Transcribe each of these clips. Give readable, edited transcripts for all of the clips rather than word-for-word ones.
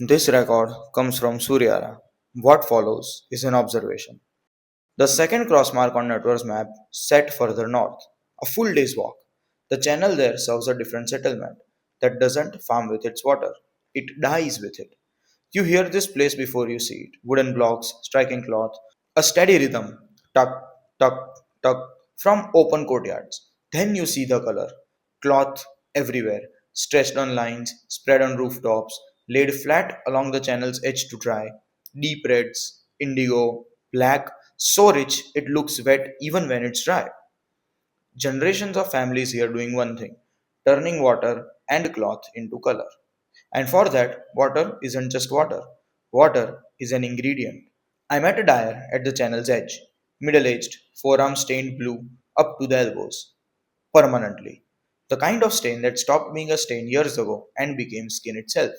This record comes from Suryara. What follows is an observation. The second cross mark on Network's map set further north, a full day's walk. The channel there serves a different settlement that doesn't farm with its water, it dies with it. You hear this place before you see it wooden blocks, striking cloth, a steady rhythm, tuck, tuck, tuck, from open courtyards. Then you see the color cloth everywhere, stretched on lines, spread on rooftops, laid flat along the channel's edge to dry. Deep reds, indigo, black, so rich it looks wet even when it's dry. Generations of families here doing one thing turning water and cloth into color. And for that, water isn't just water, water is an ingredient. I met a dyer at the channel's edge, middle aged, forearms stained blue up to the elbows, permanently. The kind of stain that stopped being a stain years ago and became skin itself.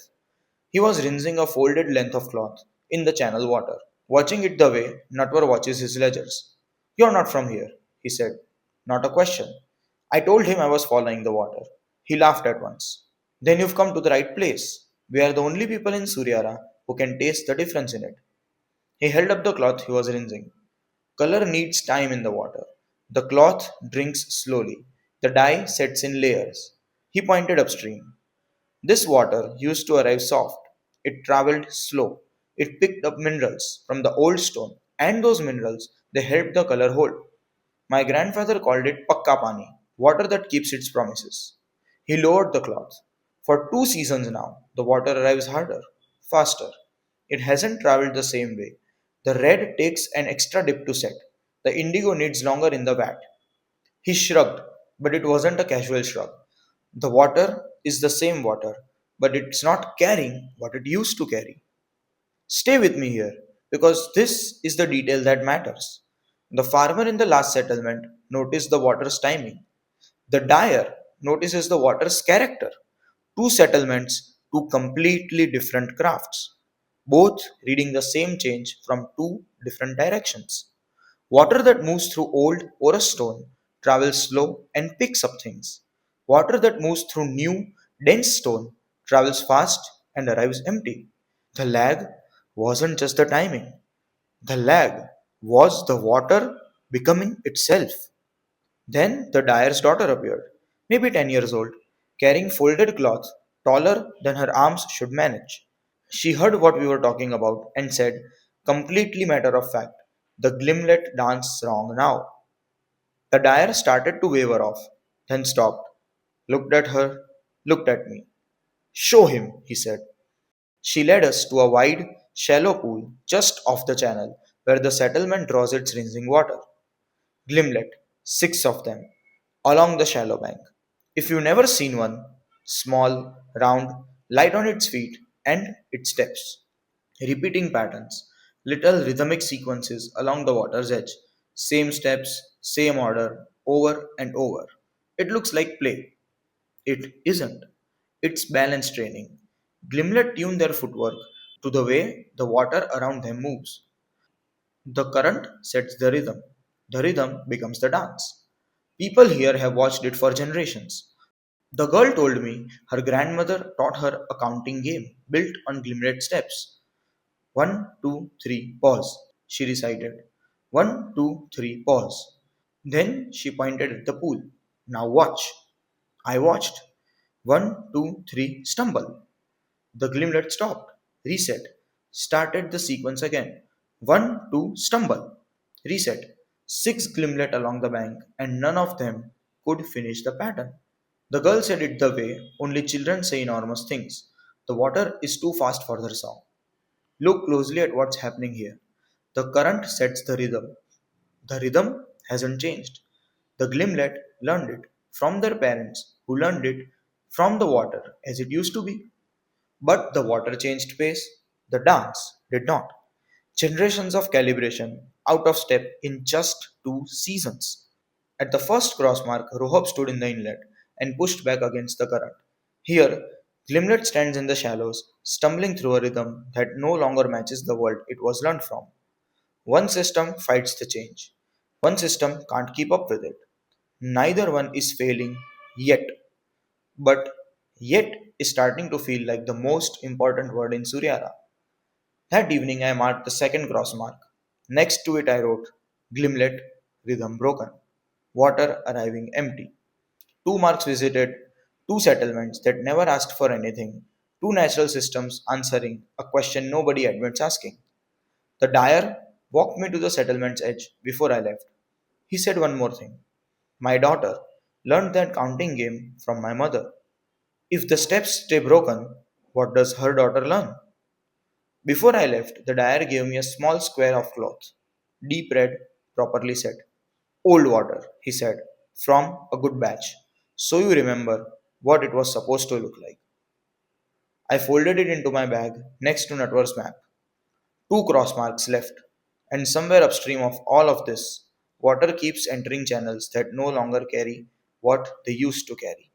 He was rinsing a folded length of cloth in the channel water, watching it the way Natwar watches his ledgers. You're not from here, he said. Not a question. I told him I was following the water. He laughed at once. Then you've come to the right place. We are the only people in Suryara who can taste the difference in it. He held up the cloth he was rinsing. Color needs time in the water. The cloth drinks slowly. The dye sets in layers. He pointed upstream. This water used to arrive soft. It traveled slow. It picked up minerals from the old stone, and those minerals they helped the color hold. My grandfather called it pakka pani, water that keeps its promises. He lowered the cloth. For 2 seasons now, the water arrives harder, faster. It hasn't traveled the same way. The red takes an extra dip to set. The indigo needs longer in the vat. He shrugged, but it wasn't a casual shrug. The water is the same water, but it's not carrying what it used to carry. Stay with me here, because this is the detail that matters. The farmer in the last settlement noticed the water's timing. The dyer notices the water's character. Two settlements, two completely different crafts, both reading the same change from two different directions. Water that moves through old or a stone travels slow and picks up things. Water that moves through new, dense stone travels fast and arrives empty. The lag wasn't just the timing, the lag was the water becoming itself. Then the dyer's daughter appeared, maybe 10 years old, carrying folded cloth taller than her arms should manage. She heard what we were talking about and said, completely matter of fact, the gimlet dance wrong now. The dyer started to waver off, then stopped, looked at her, looked at me. Show him, he said. She led us to a wide, shallow pool just off the channel where the settlement draws its rinsing water. Gimlet, 6 of them, along the shallow bank. If you've never seen one, small, round, light on its feet and its steps, repeating patterns, little rhythmic sequences along the water's edge, same steps, same order, over and over. It looks like play. It isn't. It's balance training. Gimlet tune their footwork to the way the water around them moves. The current sets the rhythm. The rhythm becomes the dance. People here have watched it for generations. The girl told me her grandmother taught her a counting game built on gimlet steps. 1, 2, 3, pause, she recited. 1, 2, 3, pause. Then she pointed at the pool. Now watch. I watched. 1, 2, 3, stumble. The gimlet stopped, reset, started the sequence again. 1, 2, stumble, reset. 6 gimlet along the bank, and none of them could finish the pattern. The girl said it the way only children say enormous things. The water is too fast for their song. Look closely at what's happening here. The current sets the rhythm. The rhythm hasn't changed. The gimlet learned it from their parents, who learned it from the water as it used to be. But the water changed pace, the dance did not. Generations of calibration out of step in just 2 seasons. At the first cross mark, Rohab stood in the inlet and pushed back against the current. Here, Gimlet stands in the shallows, stumbling through a rhythm that no longer matches the world it was learned from. One system fights the change. One system can't keep up with it. Neither one is failing yet. But yet is starting to feel like the most important word in Suryara. That evening, I marked the second cross mark. Next to it, I wrote Glimlet, rhythm broken, water arriving empty. Two marks visited, two settlements that never asked for anything, two natural systems answering a question nobody admits asking. The dyer walked me to the settlement's edge before I left. He said one more thing. My daughter learned that counting game from my mother. If the steps stay broken, what does her daughter learn? Before I left, the dyer gave me a small square of cloth, deep red, properly set. Old water, he said, from a good batch. So you remember what it was supposed to look like. I folded it into my bag next to Natwar's map. Two cross marks left, and somewhere upstream of all of this, water keeps entering channels that no longer carry what they used to carry.